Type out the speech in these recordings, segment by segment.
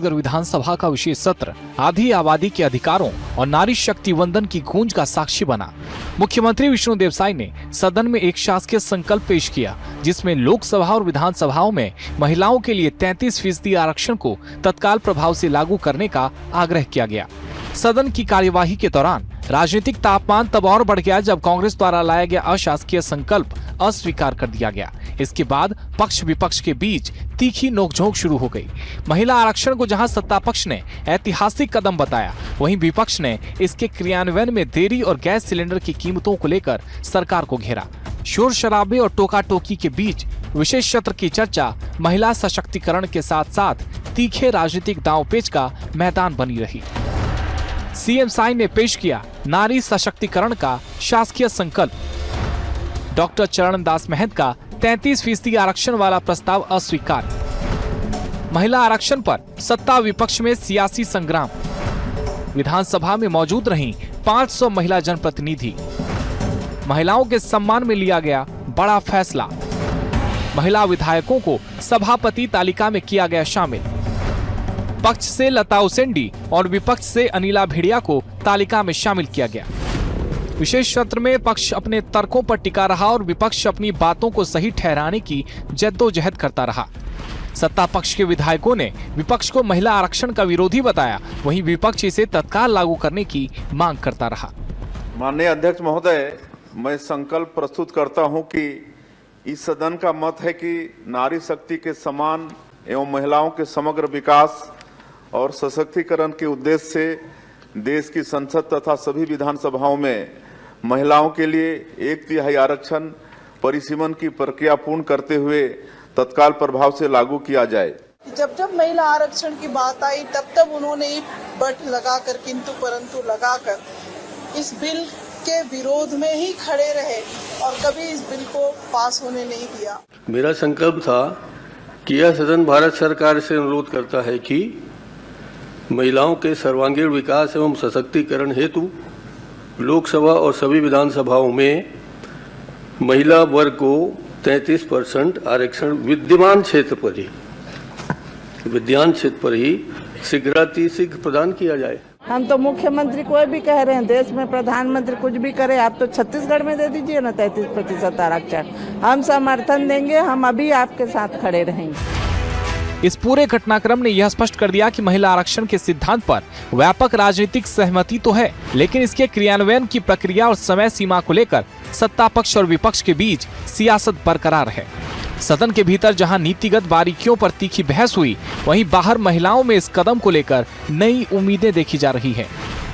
छत्तीसगढ़ विधानसभा का विशेष सत्र आधी आबादी के अधिकारों और नारी शक्ति वंदन की गूंज का साक्षी बना। मुख्यमंत्री विष्णुदेव साय ने सदन में एक शासकीय संकल्प पेश किया, जिसमें लोकसभा और विधानसभाओं में महिलाओं के लिए 33% आरक्षण को तत्काल प्रभाव से लागू करने का आग्रह किया गया। सदन की कार्यवाही के दौरान राजनीतिक तापमान तब और बढ़ गया जब कांग्रेस द्वारा लाया गया अशासकीय संकल्प अस्वीकार कर दिया गया। इसके बाद पक्ष विपक्ष के बीच तीखी नोकझोंक शुरू हो गई। महिला आरक्षण को जहां सत्ता पक्ष ने ऐतिहासिक कदम बताया, वहीं विपक्ष ने इसके क्रियान्वयन में देरी और गैस सिलेंडर की कीमतों को लेकर सरकार को घेरा। शोर शराबे और टोका टोकी के बीच विशेष सत्र की चर्चा महिला सशक्तिकरण के साथ साथ तीखे राजनीतिक दांवपेच का मैदान बनी रही। सीएम साय ने पेश किया नारी सशक्तिकरण का शासकीय संकल्प। डॉक्टर चरणदास महंत का 33% आरक्षण वाला प्रस्ताव अस्वीकार। महिला आरक्षण पर सत्ता विपक्ष में सियासी संग्राम। विधानसभा में मौजूद रहीं 500 महिला जनप्रतिनिधि। महिलाओं के सम्मान में लिया गया बड़ा फैसला। महिला विधायकों को सभापति तालिका में किया गया शामिल। पक्ष से लता उसेंडी और विपक्ष से अनिला भेड़िया को तालिका में शामिल किया गया। विशेष सत्र में पक्ष अपने तर्कों पर टिका रहा और विपक्ष अपनी बातों को सही ठहराने की जद्दोजहद करता रहा। सत्ता पक्ष के विधायकों ने विपक्ष को महिला आरक्षण का विरोधी बताया, वहीं विपक्ष इसे तत्काल लागू करने की मांग करता रहा। माननीय अध्यक्ष महोदय, मैं संकल्प प्रस्तुत करता हूं कि इस सदन का मत है कि नारी शक्ति के सम्मान एवं महिलाओं के समग्र विकास और सशक्तिकरण के उद्देश्य से देश की संसद तथा सभी विधानसभाओं में महिलाओं के लिए 1/3 आरक्षण परिसीमन की प्रक्रिया पूर्ण करते हुए तत्काल प्रभाव से लागू किया जाए। जब जब महिला आरक्षण की बात आई तब उन्होंने बट लगाकर किंतु परंतु लगाकर इस बिल के विरोध में ही खड़े रहे और कभी इस बिल को पास होने नहीं दिया। मेरा संकल्प था कि यह सदन भारत सरकार से अनुरोध करता है कि महिलाओं के सर्वांगीण विकास एवं सशक्तिकरण हेतु लोकसभा और सभी विधानसभाओं में महिला वर्ग को 33% आरक्षण विद्यमान क्षेत्र पर ही शीघ्रातिशीघ्र प्रदान किया जाए। हम तो मुख्यमंत्री को भी कह रहे हैं, देश में प्रधानमंत्री कुछ भी करे, आप तो छत्तीसगढ़ में दे दीजिए ना 33% आरक्षण। हम समर्थन देंगे, हम अभी आपके साथ खड़े रहेंगे। इस पूरे घटनाक्रम ने यह स्पष्ट कर दिया कि महिला आरक्षण के सिद्धांत पर व्यापक राजनीतिक सहमति तो है, लेकिन इसके क्रियान्वयन की प्रक्रिया और समय सीमा को लेकर सत्ता पक्ष और विपक्ष के बीच सियासत बरकरार है। सदन के भीतर जहां नीतिगत बारीकियों पर तीखी बहस हुई, वहीं बाहर महिलाओं में इस कदम को लेकर नई उम्मीदें देखी जा रही है।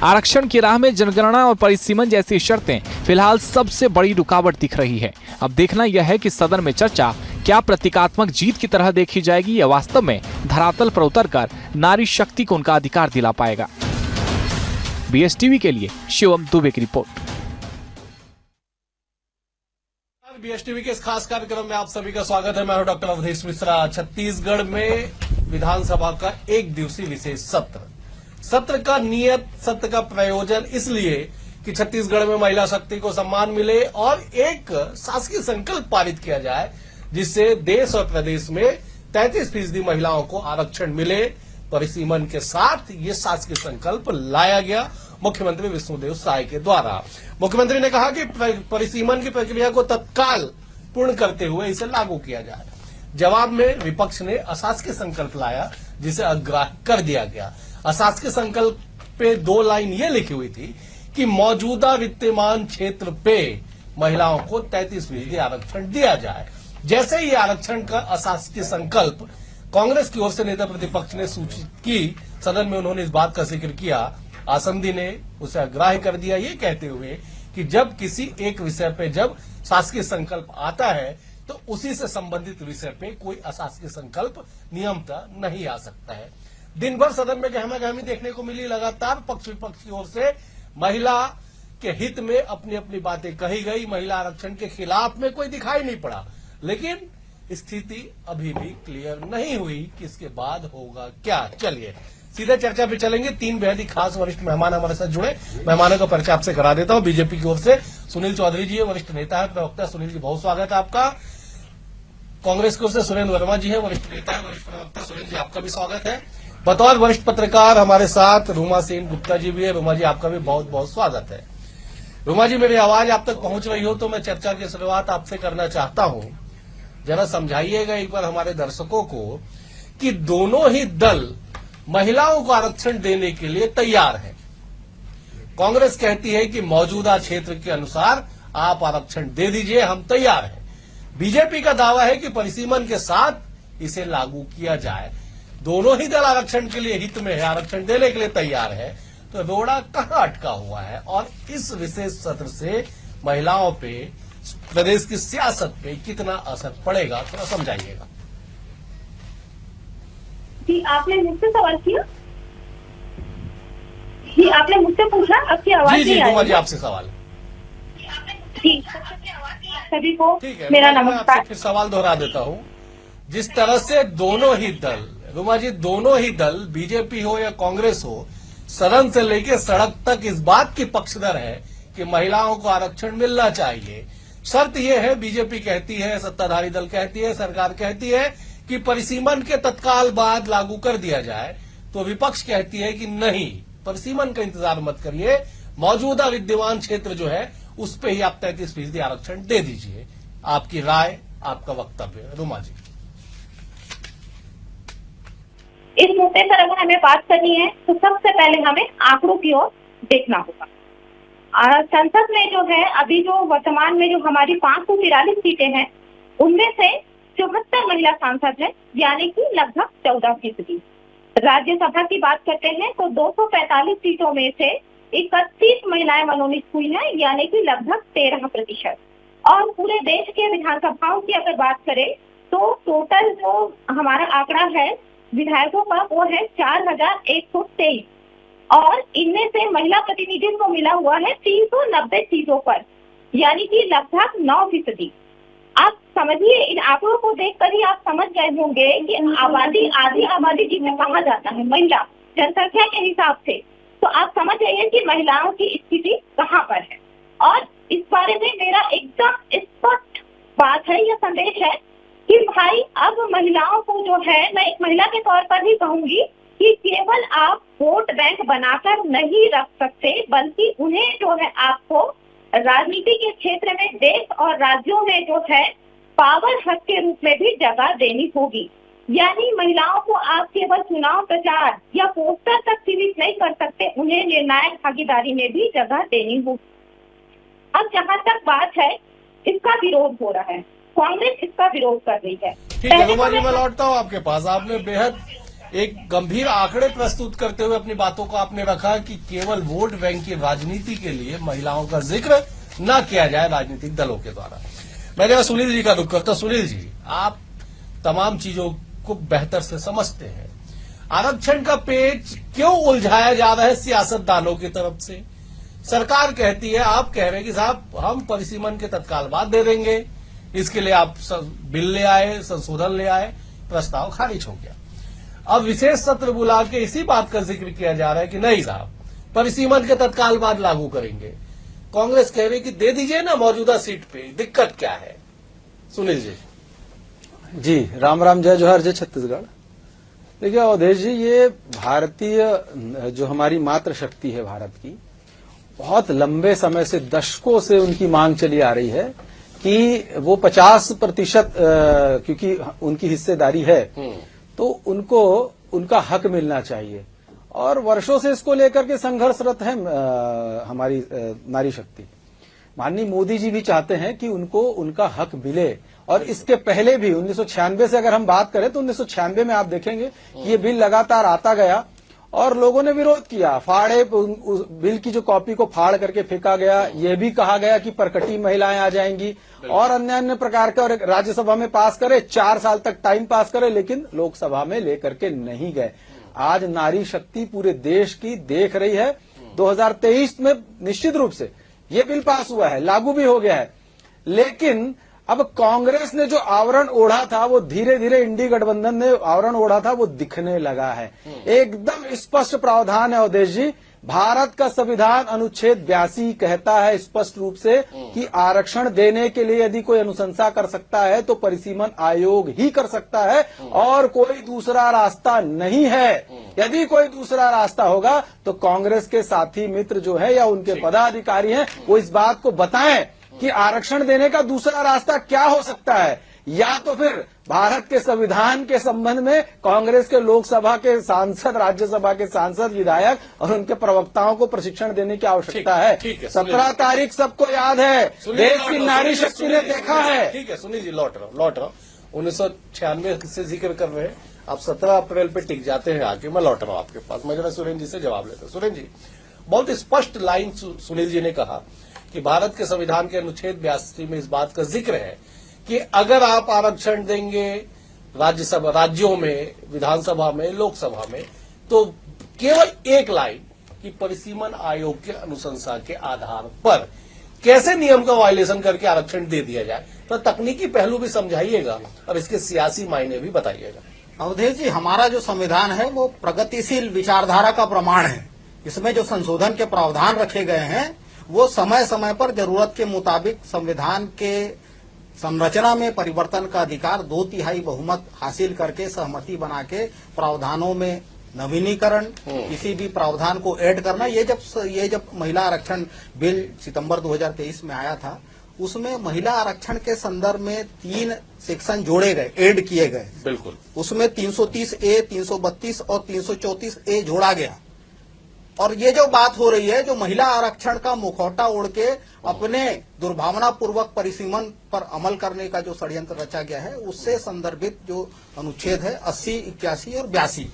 आरक्षण की राह में जनगणना और परिसीमन जैसी शर्तें फिलहाल सबसे बड़ी रुकावट दिख रही है। अब देखना यह है कि सदन में चर्चा क्या प्रतीकात्मक जीत की तरह देखी जाएगी या वास्तव में धरातल पर उतरकर नारी शक्ति को उनका अधिकार दिला पाएगा। बीएसटीवी के लिए शिवम दुबे की रिपोर्ट। बीएसटीवी के इस खास कार्यक्रम में आप सभी का स्वागत है। मैं हूं डॉक्टर अवधेश मिश्रा। छत्तीसगढ़ में विधानसभा का 1 दिवसीय विशेष सत्र का नियत सत्र का प्रयोजन इसलिए कि छत्तीसगढ़ में महिला शक्ति को सम्मान मिले और एक शासकीय संकल्प पारित किया जाए, जिससे देश और प्रदेश में 33% महिलाओं को आरक्षण मिले। परिसीमन के साथ ये शासकीय संकल्प लाया गया मुख्यमंत्री विष्णुदेव साय के द्वारा। मुख्यमंत्री ने कहा कि परिसीमन की प्रक्रिया को तत्काल पूर्ण करते हुए इसे लागू किया जाए। जवाब में विपक्ष ने अशासकीय संकल्प लाया, जिसे अग्राह्य कर दिया गया। अशासकीय संकल्प पे 2 लाइन ये लिखी हुई थी कि मौजूदा विद्यमान क्षेत्र पे महिलाओं को 33% आरक्षण दिया जाए। जैसे ही आरक्षण का अशासकीय संकल्प कांग्रेस की ओर से नेता प्रतिपक्ष ने सूचित की, सदन में उन्होंने इस बात का जिक्र किया। आसंदी ने उसे अग्राह्य कर दिया, ये कहते हुए कि जब किसी एक विषय पे जब शासकीय संकल्प आता है तो उसी से संबंधित विषय पे कोई अशासकीय संकल्प नियमतः नहीं आ सकता है। दिन भर सदन में गहमागहमी देखने को मिली। लगातार पक्ष विपक्ष की ओर से महिला के हित में अपनी अपनी बातें कही गई। महिला आरक्षण के खिलाफ में कोई दिखाई नहीं पड़ा, लेकिन स्थिति अभी भी क्लियर नहीं हुई कि इसके बाद होगा क्या। चलिए सीधे चर्चा पे चलेंगे। 3 बेहद ही खास वरिष्ठ मेहमान हमारे साथ जुड़े। मेहमानों का परिचय आपसे करा देता हूं। बीजेपी की ओर से सुनील चौधरी जी है, वरिष्ठ नेता है, प्रवक्ता। सुनील जी बहुत स्वागत है आपका। कांग्रेस की ओर से सुरेंद्र वर्मा जी है, वरिष्ठ नेता है, वरिष्ठ प्रवक्ता। सुरेंद्र जी आपका भी स्वागत है। बतौर वरिष्ठ पत्रकार हमारे साथ रूमा सेन गुप्ता जी भी है। रूमा जी, आपका भी बहुत बहुत स्वागत है। रूमा जी, मेरी आवाज आप तक पहुंच रही हो तो मैं चर्चा की शुरुआत आपसे करना चाहता हूं। जरा समझाइएगा एक बार हमारे दर्शकों को कि दोनों ही दल महिलाओं को आरक्षण देने के लिए तैयार है। कांग्रेस कहती है कि मौजूदा क्षेत्र के अनुसार आप आरक्षण दे दीजिए, हम तैयार हैं। बीजेपी का दावा है कि परिसीमन के साथ इसे लागू किया जाए। दोनों ही दल आरक्षण के लिए हित में है, आरक्षण देने के लिए तैयार है। तो रोड़ा कहां अटका हुआ है और इस विशेष सत्र से महिलाओं पे, प्रदेश की सियासत पे कितना असर पड़ेगा, थोड़ा समझाइएगा। जी, आपने मुझसे सवाल किया? जी, आपने मुझसे पूछा, आपकी आवाज जी नहीं आ रही जी, आपसे सवाल। जी, सभी को ठीक है, मेरा मैं नमस्कार। आपसे फिर सवाल दोहरा देता हूं। जिस तरह से दोनों ही दल, रुमा जी, दोनों ही दल, बीजेपी हो या कांग्रेस हो, सदन से लेकर सड़क तक इस बात की पक्षधर है कि महिलाओं को आरक्षण मिलना चाहिए। शर्त यह है, बीजेपी कहती है, सत्ताधारी दल कहती है, सरकार कहती है कि परिसीमन के तत्काल बाद लागू कर दिया जाए, तो विपक्ष कहती है कि नहीं, परिसीमन का इंतजार मत करिए, मौजूदा विद्यमान क्षेत्र जो है उस पे ही आप 33% आरक्षण दे दीजिए। आपकी राय, आपका वक्तव्य, रुमा जी। इस मुद्दे पर अगर हमें बात करनी है तो सबसे पहले हमें आंकड़ों की ओर देखना होगा। संसद में जो है, अभी जो वर्तमान में जो हमारी 543 सीटें हैं, उनमें से 74 महिला सांसद हैं, यानी कि लगभग 14%। राज्यसभा की बात करते हैं तो 245 सीटों में से 31 महिलाएं मनोनीत हुई हैं, यानी कि लगभग 13%। और पूरे देश के विधानसभाओं की अगर बात करें तो टोटल जो हमारा आंकड़ा है विधायकों का, वो है 4123, और इनमें से महिला प्रतिनिधित्व मिला हुआ है 390 सीटों पर, यानी कि लगभग 9%। आप समझिए, इन आंकड़ों को देखकर ही आप समझ गए होंगे कि आबादी, आधी आबादी जिसे कहा जाता है महिला, जनसंख्या के हिसाब से, तो आप समझ जाइए कि महिलाओं की स्थिति कहाँ पर है। और इस बारे में मेरा एकदम स्पष्ट बात है, यह संदेश है कि भाई अब महिलाओं को जो है, मैं एक महिला के तौर पर ही कहूंगी कि केवल आप वोट बैंक बनाकर नहीं रख सकते, बल्कि उन्हें जो है आपको राजनीति के क्षेत्र में देश और राज्यों में जो है पावर हब के रूप में भी जगह देनी होगी। यानी महिलाओं को आप केवल चुनाव प्रचार या पोस्टर तक सीमित नहीं कर सकते, उन्हें निर्णायक भागीदारी में भी जगह देनी होगी। अब जहाँ तक बात है, इसका विरोध हो रहा है, कांग्रेस इसका विरोध कर रही है। ठीक है रुमा जी, मैं लौटता हूँ आपके पास। आपने बेहद एक गंभीर आंकड़े प्रस्तुत करते हुए अपनी बातों को आपने रखा कि केवल वोट बैंक की राजनीति के लिए महिलाओं का जिक्र न किया जाए राजनीतिक दलों के द्वारा। मैं जरा सुनील जी का रुख करता। सुनील जी, आप तमाम चीजों को बेहतर से समझते हैं, आरक्षण का पेच क्यों उलझाया जा रहा है सियासतदानों की तरफ से? सरकार कहती है, आप कह रहे हैं कि साहब हम परिसीमन के तत्काल बाद दे देंगे, इसके लिए आप बिल ले आए, संशोधन ले आए, प्रस्ताव खारिज हो गया। अब विशेष सत्र बुला के इसी बात का जिक्र किया जा रहा है कि नहीं साहब, परिसीमन के तत्काल बाद लागू करेंगे। कांग्रेस कह रही कि दे दीजिए ना मौजूदा सीट पे, दिक्कत क्या है? सुनील जी। जी, राम राम, जय जोहर, जय छत्तीसगढ़। देखिए अवधेश जी, ये भारतीय जो हमारी मातृ शक्ति है भारत की, बहुत लंबे समय से, दशकों से उनकी मांग चली आ रही है कि वो 50% क्योंकि उनकी हिस्सेदारी है तो उनको उनका हक मिलना चाहिए, और वर्षों से इसको लेकर के संघर्षरत है हमारी नारी शक्ति। माननीय मोदी जी भी चाहते हैं कि उनको उनका हक मिले, और इसके पहले भी 1996 से अगर हम बात करें तो 1996 में आप देखेंगे कि ये बिल लगातार आता गया और लोगों ने विरोध किया, फाड़े, उस बिल की जो कॉपी को फाड़ करके फेंका गया। ये भी कहा गया कि प्रकटी महिलाएं आ जाएंगी और अन्य अन्य प्रकार के, और राज्यसभा में पास करे, 4 साल तक टाइम पास करे, लेकिन लोकसभा में लेकर के नहीं गए। आज नारी शक्ति पूरे देश की देख रही है। 2023 में निश्चित रूप से ये बिल पास हुआ है, लागू भी हो गया है, लेकिन अब कांग्रेस ने जो आवरण ओढ़ा था, वो धीरे धीरे इंडी गठबंधन ने आवरण ओढ़ा था, वो दिखने लगा है। एकदम स्पष्ट प्रावधान है अवधेश जी भारत का संविधान अनुच्छेद 82 कहता है स्पष्ट रूप से कि आरक्षण देने के लिए यदि कोई अनुशंसा कर सकता है तो परिसीमन आयोग ही कर सकता है और कोई दूसरा रास्ता नहीं है। यदि कोई दूसरा रास्ता होगा तो कांग्रेस के साथी मित्र जो है या उनके पदाधिकारी हैं वो इस बात को बताएं कि आरक्षण देने का दूसरा रास्ता क्या हो सकता है, या तो फिर भारत के संविधान के संबंध में कांग्रेस के लोकसभा के सांसद, राज्यसभा के सांसद, विधायक और उनके प्रवक्ताओं को प्रशिक्षण देने की आवश्यकता है। 17 तारीख सबको याद है, देश की नारी शक्ति ने देखा है। ठीक है सुनील जी, लौट रहा हूं 1996 से जिक्र कर रहे हैं आप, 17 अप्रैल पे टिक जाते हैं आके। मैं लौट रहा हूं आपके पास, मैं जरा सुरेंद्र जी से जवाब लेता हूं। सुरेंद्र जी, बहुत स्पष्ट लाइन सुनील जी ने कहा कि भारत के संविधान के अनुच्छेद 82 में इस बात का जिक्र है कि अगर आप आरक्षण देंगे राज्यसभा, राज्यों में, विधानसभा में, लोकसभा में, तो केवल एक लाइन कि परिसीमन आयोग के अनुशंसा के आधार पर कैसे नियम का वायलेशन करके आरक्षण दे दिया जाए। तो तकनीकी पहलू भी समझाइएगा और इसके सियासी मायने भी बताइएगा। अवधेश जी, हमारा जो संविधान है वो प्रगतिशील विचारधारा का प्रमाण है। इसमें जो संशोधन के प्रावधान रखे गए हैं वो समय समय पर जरूरत के मुताबिक संविधान के संरचना में परिवर्तन का अधिकार 2/3 बहुमत हासिल करके सहमति बना के प्रावधानों में नवीनीकरण, किसी भी प्रावधान को ऐड करना। ये जब महिला आरक्षण बिल सितंबर 2023 में आया था, उसमें महिला आरक्षण के संदर्भ में 3 सेक्शन जोड़े गए, ऐड किए गए। बिल्कुल, उसमें 330A, 332 और 334A जोड़ा गया। और ये जो बात हो रही है, जो महिला आरक्षण का मुखौटा ओढ़ के अपने दुर्भावनापूर्वक परिसीमन पर अमल करने का जो षड्यंत्र रचा गया है, उससे संदर्भित जो अनुच्छेद है 80, 81 और 82,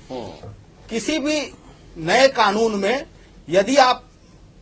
किसी भी नए कानून में यदि आप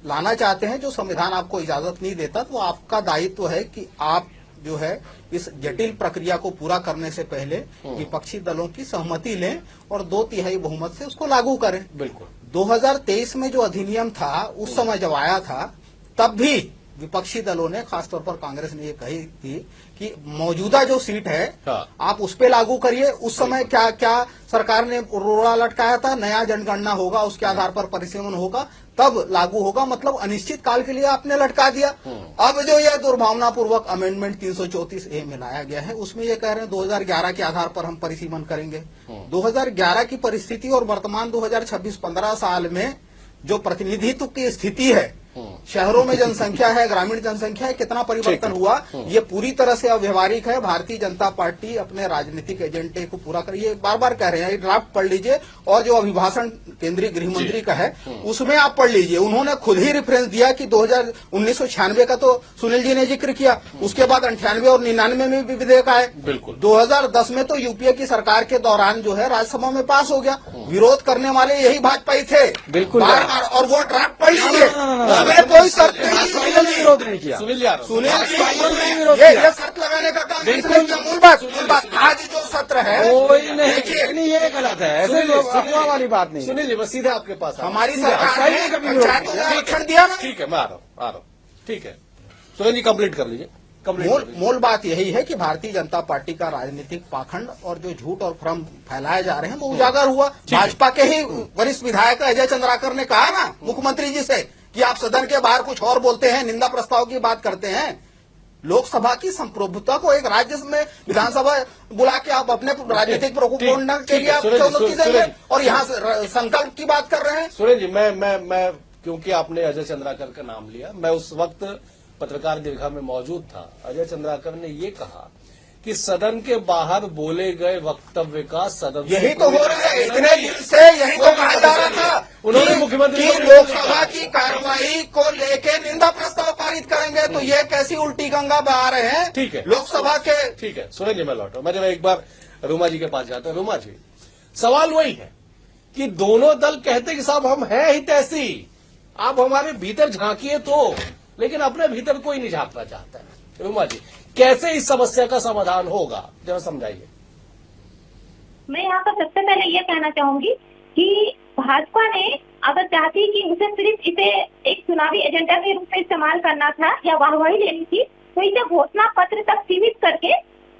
लाना चाहते हैं जो संविधान आपको इजाजत नहीं देता, तो आपका दायित्व है कि आप जो है इस जटिल प्रक्रिया को पूरा करने से पहले विपक्षी दलों की सहमति लें और 2/3 बहुमत से उसको लागू करें। बिल्कुल, 2023 में जो अधिनियम था, उस समय जब आया था, तब भी विपक्षी दलों ने, खासतौर पर कांग्रेस ने ये कही थी कि मौजूदा जो सीट है आप उस पे लागू करिए। उस समय क्या सरकार ने रोड़ा लटकाया था, नया जनगणना होगा, उसके आधार पर परिसीमन होगा, तब लागू होगा, मतलब अनिश्चित काल के लिए आपने लटका दिया। अब जो ये दुर्भावनापूर्वक अमेंडमेंट 334A में लाया गया है, उसमें ये कह रहे हैं 2011 के आधार पर हम परिसीमन करेंगे। 2011 की परिस्थिति और वर्तमान 2026-15 साल में जो प्रतिनिधित्व की स्थिति है, शहरों में जनसंख्या है, ग्रामीण जनसंख्या है, कितना परिवर्तन हुआ, ये पूरी तरह से अव्यवहारिक है। भारतीय जनता पार्टी अपने राजनीतिक एजेंडे को पूरा करिए, बार बार कह रहे हैं, ड्राफ्ट पढ़ लीजिए और जो अभिभाषण केंद्रीय गृह मंत्री का है उसमें आप पढ़ लीजिए। उन्होंने खुद ही रेफरेंस दिया कि 1996 का तो सुनील जी ने जिक्र किया, उसके बाद 98 और 99 में भी विधेयक आए। बिल्कुल, 2010 में तो यूपीए की सरकार के दौरान जो है राज्यसभा में पास हो गया। विरोध करने वाले यही भाजपा ही थे, बिल्कुल, बार बार, और वो ड्राफ्ट पढ़ लीजिए, कोई शर्त विरोध नहीं किया। सुनील ये शर्त लगाने का काम मूल बात आज जो सत्र है कोई नहीं, ये गलत है, ऐसे अफवाह वाली बात नहीं। सुनील जी, बस सीधे आपके पास हमारी सरकार ने पंचायतों को आरक्षण दिया ना। ठीक है, मैं आ रहा हूँ, ठीक है सुनील जी, कंप्लीट कर लीजिए। मूल बात यही है कि भारतीय जनता पार्टी का राजनीतिक पाखंड और जो झूठ और भ्रम फैलाए जा रहे हैं वो उजागर हुआ। भाजपा के ही वरिष्ठ विधायक अजय चंद्राकर ने कहा ना मुख्यमंत्री जी से कि आप सदन के बाहर कुछ और बोलते हैं, निंदा प्रस्ताव की बात करते हैं। लोकसभा की संप्रभुता को एक राज्य में विधानसभा बुला के आप अपने राजनीतिक प्रोपोगंडा के लिए आप चुनौती देंगे और यहाँ संकल्प की बात कर रहे हैं। सुरेंद्र जी, मैं क्योंकि आपने अजय चंद्राकर का नाम लिया, मैं उस वक्त पत्रकार दीर्घा में मौजूद था। अजय चंद्राकर ने ये कहा कि सदन के बाहर बोले गए वक्तव्य का सदन यही तो हो रहा है, इतने दिन से यही तो कहा जा रहा था। उन्होंने मुख्यमंत्री लोकसभा की कार्रवाई को लेके निंदा प्रस्ताव पारित करेंगे, तो ये कैसी उल्टी गंगा बहा रहे हैं। ठीक है, लोकसभा के, ठीक है सुरेंद्र जी, मैं लौटा, मैं जब एक बार रूमा जी के पास जाता हूं। रूमा जी, सवाल वही है कि दोनों दल कहते कि साहब हम हैं ही तैसी, आप हमारे भीतर झांकिए तो, लेकिन अपने भीतर कोई नहीं झांकना चाहता है। रूमा जी, कैसे इस समस्या का समाधान होगा, जरा समझाइए। मैं यहाँ पर सबसे पहले ये कहना चाहूंगी कि भाजपा ने अगर चाहती कि उसे सिर्फ इसे एक चुनावी एजेंडा के रूप में इस्तेमाल करना था या वाहवाही लेनी थी, तो इसे घोषणा पत्र तक सीमित करके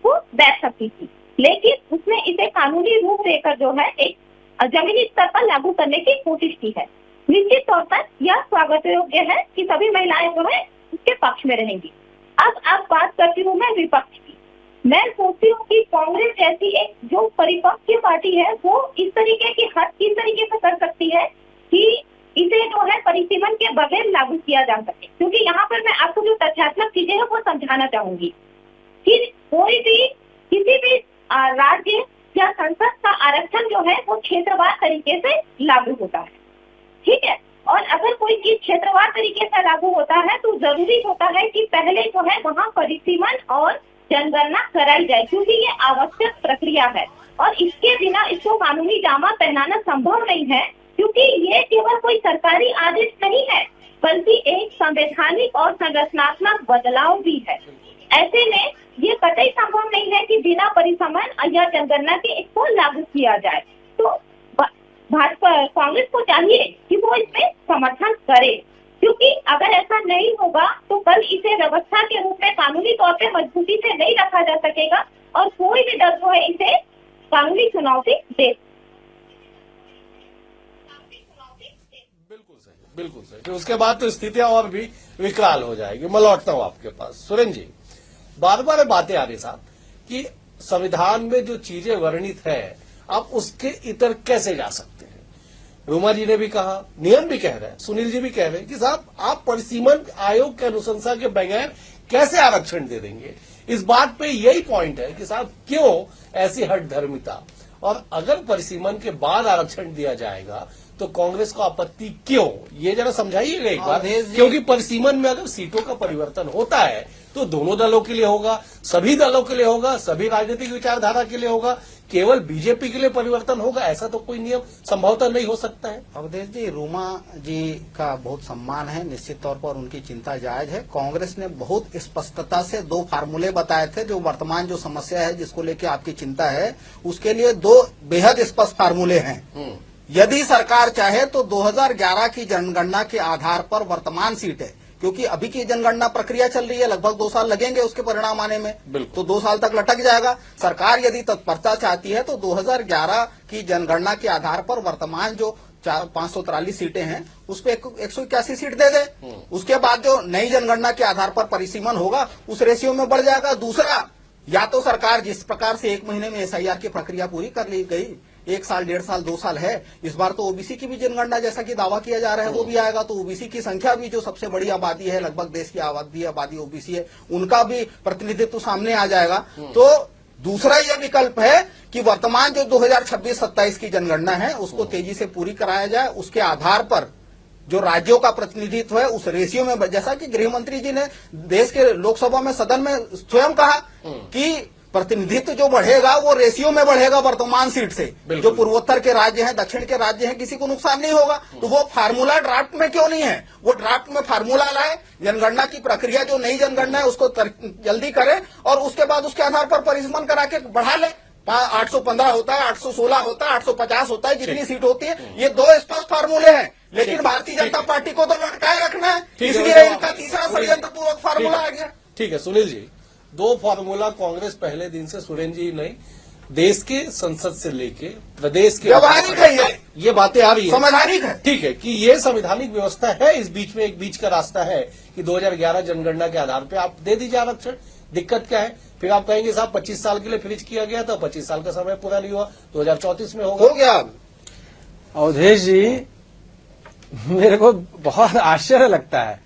वो बैठ सकती थी, लेकिन उसने इसे कानूनी रूप देकर जो है एक जमीनी स्तर पर लागू करने की कोशिश की है। निश्चित तौर पर यह स्वागत योग्य है कि सभी महिलाएं जो है उसके पक्ष में रहेंगी। अब बात करती हूँ मैं विपक्ष की। मैं सोचती हूँ कि कांग्रेस जैसी एक जो परिपक्व पार्टी है वो इस तरीके की हद किस तरीके से कर सकती है कि इसे जो है परिसीमन के बगैर लागू किया जा सके, क्योंकि यहाँ पर मैं आपको जो तथ्यात्मक चीजें हैं वो समझाना चाहूंगी कि कोई भी किसी भी राज्य या संसद का आरक्षण जो है वो क्षेत्रवार तरीके से लागू होता है, ठीक है। और अगर कोई चीज क्षेत्रवार तरीके से लागू होता है तो जरूरी होता है कि पहले जो है वहाँ परिसीमन और जनगणना कराई जाए, क्योंकि ये आवश्यक प्रक्रिया है और इसके बिना इसको कानूनी जामा पहनाना संभव नहीं है, क्योंकि ये केवल कोई सरकारी आदेश नहीं है बल्कि एक संवैधानिक और संरचनात्मक बदलाव भी है। ऐसे में ये कतई संभव नहीं है कि बिना परिसीमन या जनगणना के इसको लागू किया जाए। तो भाजपा कांग्रेस को चाहिए कि वो इसमें समर्थन करे, क्योंकि अगर ऐसा नहीं होगा तो कल इसे व्यवस्था के रूप में कानूनी तौर पे मजबूती से नहीं रखा जा सकेगा और कोई भी दल जो है इसे कानूनी चुनौती दे। बिल्कुल सही। तो उसके बाद तो स्थितियां और भी विकराल हो जाएगी। मैं लौटता हूं आपके पास। सुरेंद्र जी, बार बार बातें आ रही साहब कि संविधान में जो चीजें वर्णित है आप उसके इतर कैसे जा सकते हैं। रूमा जी ने भी कहा, नियम भी कह रहे हैं, सुनील जी भी कह रहे हैं कि साहब आप परिसीमन आयोग के अनुशंसा के बगैर कैसे आरक्षण दे देंगे। इस बात पे यही पॉइंट है कि साहब क्यों ऐसी हठधर्मिता, और अगर परिसीमन के बाद आरक्षण दिया जाएगा तो कांग्रेस को आपत्ति क्यों, ये जरा समझाइएगा एक बार। क्योंकि परिसीमन में अगर सीटों का परिवर्तन होता है तो दोनों दलों के लिए होगा, सभी दलों के लिए होगा, सभी राजनीतिक विचारधारा के लिए होगा, केवल बीजेपी के लिए परिवर्तन होगा ऐसा तो कोई नियम संभवतः नहीं हो सकता है। अवधेश जी, रूमा जी का बहुत सम्मान है, निश्चित तौर पर उनकी चिंता जायज है। कांग्रेस ने बहुत स्पष्टता से 2 फार्मूले बताए थे। जो वर्तमान जो समस्या है जिसको लेकर आपकी चिंता है उसके लिए 2 बेहद स्पष्ट फार्मूले हैं। यदि सरकार चाहे तो 2011 की जनगणना के आधार पर वर्तमान सीटें, क्योंकि अभी की जनगणना प्रक्रिया चल रही है, लगभग 2 साल लगेंगे उसके परिणाम आने में, तो 2 साल तक लटक जाएगा। सरकार यदि तत्परता चाहती है तो 2011 की जनगणना के आधार पर वर्तमान जो 543 सीटें हैं उस पर 181 सीट दे दे। उसके बाद जो नई जनगणना के आधार पर परिसीमन होगा उस रेशियो में बढ़ जाएगा। दूसरा, या तो सरकार जिस प्रकार से 1 महीने में SIR की प्रक्रिया पूरी कर ली गई, 1 साल 1.5 साल 2 साल है, इस बार तो ओबीसी की भी जनगणना जैसा कि दावा किया जा रहा है वो भी आएगा, तो ओबीसी की संख्या भी जो सबसे बड़ी आबादी है, लगभग देश की आबादी ओबीसी है, उनका भी प्रतिनिधित्व सामने आ जाएगा। तो दूसरा यह विकल्प है कि वर्तमान जो 2026-27 की जनगणना है उसको तेजी से पूरी कराया जाए। उसके आधार पर जो राज्यों का प्रतिनिधित्व है उस रेशियो में, जैसा कि गृह मंत्री जी ने देश के लोकसभा में सदन में स्वयं कहा कि प्रतिनिधित्व जो बढ़ेगा वो रेशियो में बढ़ेगा वर्तमान सीट से। जो पूर्वोत्तर के राज्य हैं, दक्षिण के राज्य हैं, किसी को नुकसान नहीं होगा। तो वो फार्मूला ड्राफ्ट में क्यों नहीं है? वो ड्राफ्ट में फार्मूला लाए, जनगणना की प्रक्रिया जो नई जनगणना है उसको जल्दी करे और उसके बाद उसके आधार पर परिसीमन करा के बढ़ा ले। 815 होता है, 816 होता है, 850 होता है, जितनी सीट होती है। ये 2 स्पष्ट फार्मूले हैं, लेकिन भारतीय जनता पार्टी को तो लटकाए रखना है, इसलिए इनका तीसरा षड्यंत्र पूर्वक फार्मूला आ गया। ठीक है सुनील जी, 2 फार्मूला कांग्रेस पहले दिन से, सुरेंद्र जी नहीं, देश के संसद से लेके प्रदेश के व्यवहारिक है, ये बातें आ रही है, संवैधानिक है। ठीक है कि ये संवैधानिक व्यवस्था है। इस बीच में एक बीच का रास्ता है कि 2011 जनगणना के आधार पे आप दे दीजिए आरक्षण। दिक्कत क्या है? फिर आप कहेंगे साहब 25 साल के लिए फ्रीज किया गया था, 25 साल का समय पूरा नहीं हुआ, 2034 में होगा। हो गया। अवधेश जी, मेरे को बहुत आश्चर्य लगता है,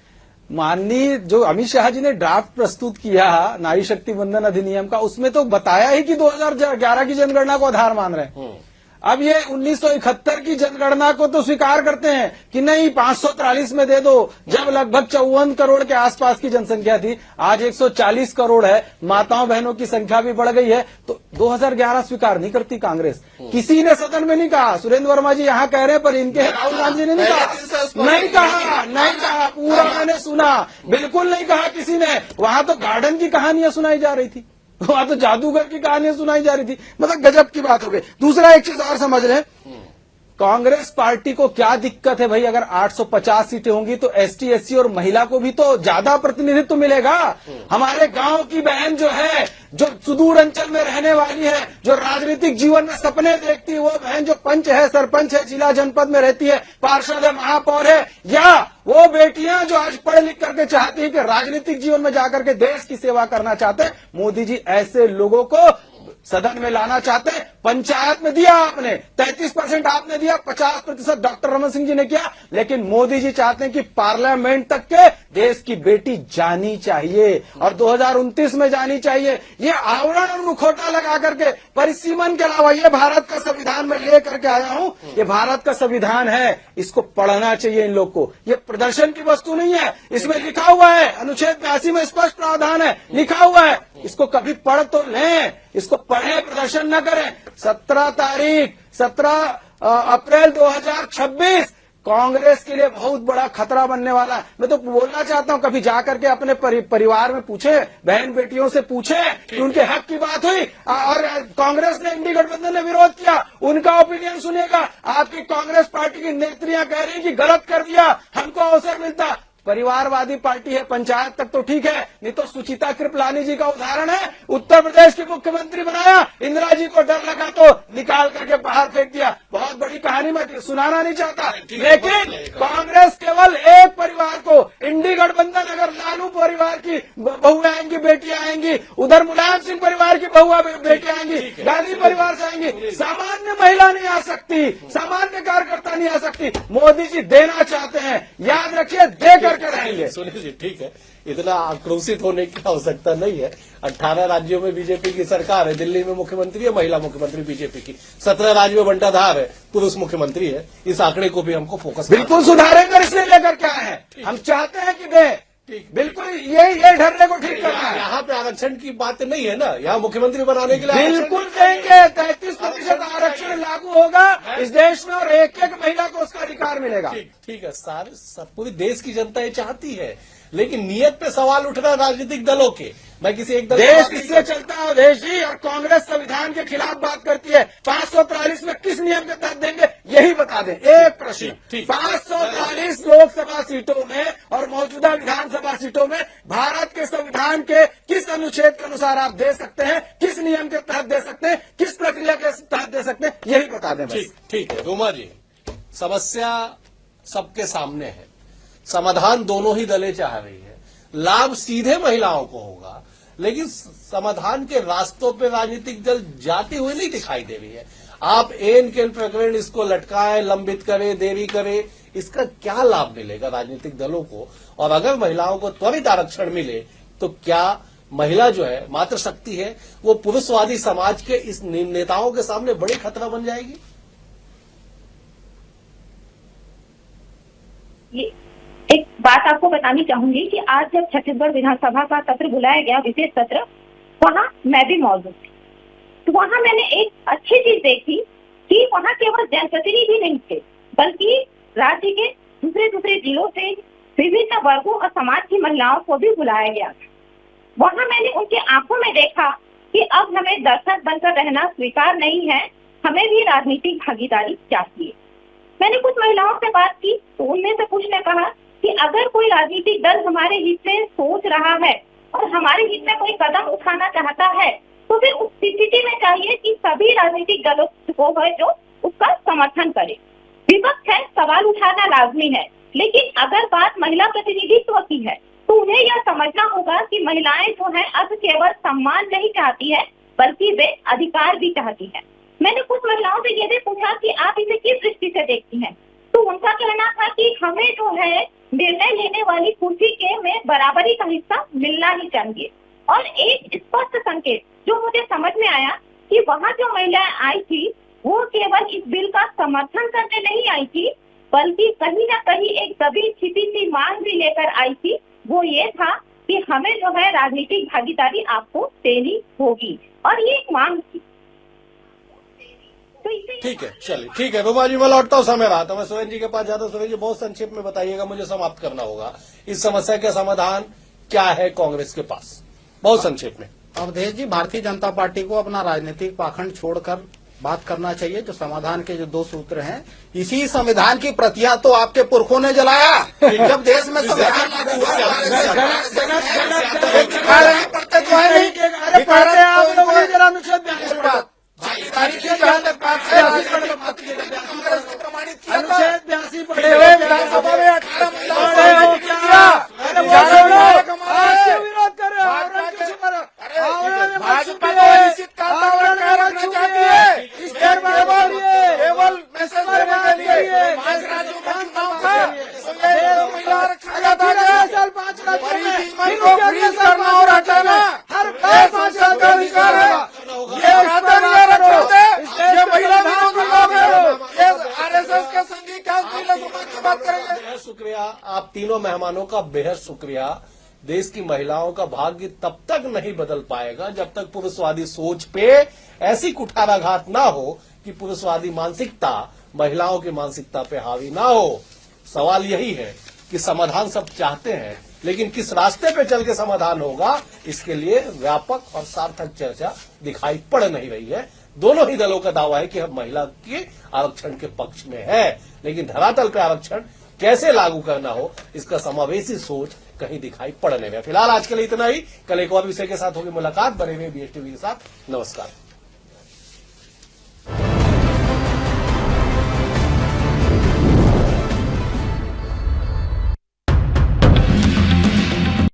माननीय जो अमित शाह जी ने ड्राफ्ट प्रस्तुत किया नारी शक्ति वंदन अधिनियम का, उसमें तो बताया ही कि 2011 की जनगणना को आधार मान रहे हैं। अब ये 1971 की जनगणना को तो स्वीकार करते हैं कि नहीं 543 में दे दो, जब लगभग 54 करोड़ के आसपास की जनसंख्या थी, आज 140 करोड़ है, माताओं बहनों की संख्या भी बढ़ गई है, तो 2011 स्वीकार नहीं करती कांग्रेस। किसी ने सदन में नहीं कहा, सुरेंद्र वर्मा जी यहाँ कह रहे हैं पर इनके राहुल गांधी ने नहीं कहा, पूरा मैंने सुना, बिल्कुल नहीं कहा किसी ने। वहां तो गार्डन की कहानियां सुनाई जा रही थी, वहां तो जादूगर की कहानियां सुनाई जा रही थी, मतलब गजब की बात हो गई। दूसरा एक चीज और समझ लें, कांग्रेस पार्टी को क्या दिक्कत है भाई? अगर 850 सीटें होंगी तो एसटी, एससी और महिला को भी तो ज्यादा प्रतिनिधित्व मिलेगा। हमारे गांव की बहन जो है, जो सुदूर अंचल में रहने वाली है, जो राजनीतिक जीवन में सपने देखती है, वो बहन जो पंच है, सरपंच है, जिला जनपद में रहती है, पार्षद है, महापौर है, या वो बेटियां जो आज पढ़ लिख करके चाहती है कि राजनीतिक जीवन में जाकर के देश की सेवा करना चाहते हैं, मोदी जी ऐसे लोगों को सदन में लाना चाहते हैं। पंचायत में दिया आपने 33% आपने दिया, 50% डॉक्टर रमन सिंह जी ने किया, लेकिन मोदी जी चाहते हैं कि पार्लियामेंट तक के देश की बेटी जानी चाहिए और 2029 में जानी चाहिए। ये आवरण और मुखौटा लगा करके परिसीमन के अलावा ये भारत का संविधान में ले करके आया हूं, ये भारत का संविधान है, इसको पढ़ना चाहिए इन लोग को। ये प्रदर्शन की वस्तु नहीं है, इसमें लिखा हुआ है, अनुच्छेद 82 में स्पष्ट प्रावधान है, लिखा हुआ है, इसको कभी पढ़ तो लें, इसको पढ़े, प्रदर्शन न करें। 17 अप्रैल 2026 कांग्रेस के लिए बहुत बड़ा खतरा बनने वाला है। मैं तो बोलना चाहता हूं, कभी जाकर के अपने परिवार में पूछे, बहन बेटियों से पूछे कि उनके हक की बात हुई और कांग्रेस ने, इंडी गठबंधन ने विरोध किया, उनका ओपिनियन सुनेगा। आपकी कांग्रेस पार्टी की नेत्रियां कह रही कि गलत कर दिया, हमको अवसर मिलता। परिवारवादी पार्टी है, पंचायत तक तो ठीक है, नहीं तो सुचिता कृपलानी जी का उदाहरण है, उत्तर प्रदेश के मुख्यमंत्री बनाया, इंदिरा जी को डर लगा तो निकाल करके बाहर फेंक दिया। बहुत बड़ी कहानी मैं सुनाना नहीं चाहता, लेकिन कांग्रेस केवल एक परिवार को, इंडी गठबंधन अगर लालू परिवार की बहुएं आएंगी, बेटियां आएंगी, उधर मुलायम सिंह परिवार की बहुआ बेटियां आएंगी, गांधी परिवार से आएंगी, सामान्य महिला नहीं आ सकती, सामान्य कार्यकर्ता नहीं आ सकती। मोदी जी देना चाहते हैं, याद रखिए, दे करके रहेंगे। सुनील जी ठीक है, इतना आक्रोशित होने की आवश्यकता नहीं है। 18 राज्यों में बीजेपी की सरकार है, दिल्ली में मुख्यमंत्री है महिला मुख्यमंत्री बीजेपी की, 17 राज्यों में बंटाधार है, पुरुष मुख्यमंत्री है। इस आंकड़े को भी हमको फोकस बिल्कुल सुधारेंगे, इसलिए लेकर के आए हैं। हम चाहते हैं कि दें, बिल्कुल ये ढर्रे को ठीक करना है। यहाँ पे आरक्षण की बात नहीं है ना, यहाँ मुख्यमंत्री बनाने के लिए बिल्कुल देंगे। 33% आरक्षण लागू होगा इस देश में और एक एक महिला को उसका अधिकार मिलेगा। ठीक है, सारे पूरी देश की जनता ये चाहती है, लेकिन नियत पे सवाल उठ रहा है राजनीतिक दलों के। मैं किसी एक दल देश इससे चलता है देश जी, और कांग्रेस संविधान के खिलाफ बात करती है। 543 में किस नियम के तहत देंगे, यही बता दें। एक प्रश्न, 543 लोकसभा सीटों में और मौजूदा विधानसभा सीटों में भारत के संविधान के किस अनुच्छेद के अनुसार आप दे सकते हैं, किस नियम के तहत दे सकते हैं, किस प्रक्रिया के तहत दे सकते हैं, यही बता दें। ठीक है रोमा जी, समस्या सबके सामने है, समाधान दोनों ही दलें चाह रही है, लाभ सीधे महिलाओं को होगा, लेकिन समाधान के रास्तों पे राजनीतिक दल जाते हुए नहीं दिखाई दे रही है। आप एन के प्रकरण इसको लटकाएं, लंबित करें, देरी करें, इसका क्या लाभ मिलेगा राजनीतिक दलों को? और अगर महिलाओं को त्वरित आरक्षण मिले तो क्या महिला जो है मातृशक्ति है, वो पुरुषवादी समाज के इस नेताओं के सामने बड़ी खतरा बन जाएगी? एक बात आपको बतानी चाहूंगी कि आज जब छत्तीसगढ़ विधानसभा का सत्र बुलाया गया, विशेष सत्र, वहां मैं भी मौजूद थी। तो वहां मैंने एक अच्छी चीज देखी कि वहां केवल जनप्रतिनिधि नहीं थे, बल्कि राज्य के दूसरे जिलों से विभिन्न वर्गों और समाज की महिलाओं को भी बुलाया गया था। वहां मैंने उनके आंखों में देखा कि अब हमें दर्शक बनकर रहना स्वीकार नहीं है, हमें भी राजनीतिक भागीदारी चाहिए। मैंने कुछ महिलाओं से बात की तो उनमें से कुछ ने कहा कि अगर कोई राजनीतिक दल हमारे हित में सोच रहा है और हमारे हित में कोई कदम उठाना चाहता है तो फिर उस स्थिति में चाहिए कि सभी राजनीतिक दलों को है जो उसका समर्थन करे। विपक्ष है, सवाल उठाना लाजमी है, लेकिन अगर बात महिला प्रतिनिधित्व की है तो उन्हें यह समझना होगा कि महिलाएं जो है अब केवल सम्मान नहीं चाहती है बल्कि वे अधिकार भी चाहती है। मैंने कुछ महिलाओं से ये भी पूछा कि आप इसे किस दृष्टि से देखती हैं, तो उनका कहना था कि हमें जो है निर्णय लेने वाली कुर्सी के में बराबरी का हिस्सा मिलना ही चाहिए। और एक स्पष्ट संकेत जो मुझे समझ में आया कि वहाँ जो महिलाएं आई थी वो केवल इस बिल का समर्थन करने नहीं आई थी, बल्कि कहीं न कहीं एक दबी छिपी सी मांग भी लेकर आई थी। वो ये था कि हमें जो है राजनीतिक भागीदारी आपको देनी होगी, और ये एक मांग थी। ठीक है, चलिए ठीक है रोमा जी, मैं लौटता हूँ, समय रहा तो मैं सुरेंद्र जी के पास जाता हूँ। सुरेंद्र जी बहुत संक्षेप में बताइएगा, मुझे समाप्त करना होगा। इस समस्या का समाधान क्या है कांग्रेस के पास, बहुत संक्षेप में। अवधेश जी, भारतीय जनता पार्टी को अपना राजनीतिक पाखंड छोड़कर बात करना चाहिए। जो समाधान के जो 2 सूत्र हैं, इसी संविधान की प्रतियां तो आपके पुरखों ने जलाया जब देश में संविधान लागू हुआ। पढ़ते तो है नहीं, तारीख जहां तक बात है प्रमाणित किया था। विधानसभा में 18 महिलाओं विरोध कर रहे हैं। भाजपा को निश्चित रखना चाहती है, केवल मैसेज देने के लिए 5 राज्यों का चुनाव था, महिला आरक्षण का था, परिसीमा को फ्रीज करना और हटाना संसद का अधिकार है। ये ये महिला विरोधी लोग हैं, ये आरएसएस के संगी क्या समाज की बात करेंगे। बेहद शुक्रिया आप तीनों मेहमानों का, बेहद शुक्रिया। देश की महिलाओं का भाग्य तब तक नहीं बदल पाएगा जब तक पुरुषवादी सोच पे ऐसी कुठाराघात ना हो कि पुरुषवादी मानसिकता महिलाओं की मानसिकता पे हावी ना हो। सवाल यही है कि समाधान सब चाहते हैं, लेकिन किस रास्ते पे चल के समाधान होगा, इसके लिए व्यापक और सार्थक चर्चा दिखाई पड़ नहीं रही है। दोनों ही दलों का दावा है कि हम महिला के आरक्षण के पक्ष में है, लेकिन धरातल पे आरक्षण कैसे लागू करना हो, इसका समावेशी सोच कहीं दिखाई पड़ नहीं रहा। फिलहाल आज के लिए इतना ही। कल एक और विषय के साथ होगी मुलाकात। बने हुए BSTV के साथ। नमस्कार।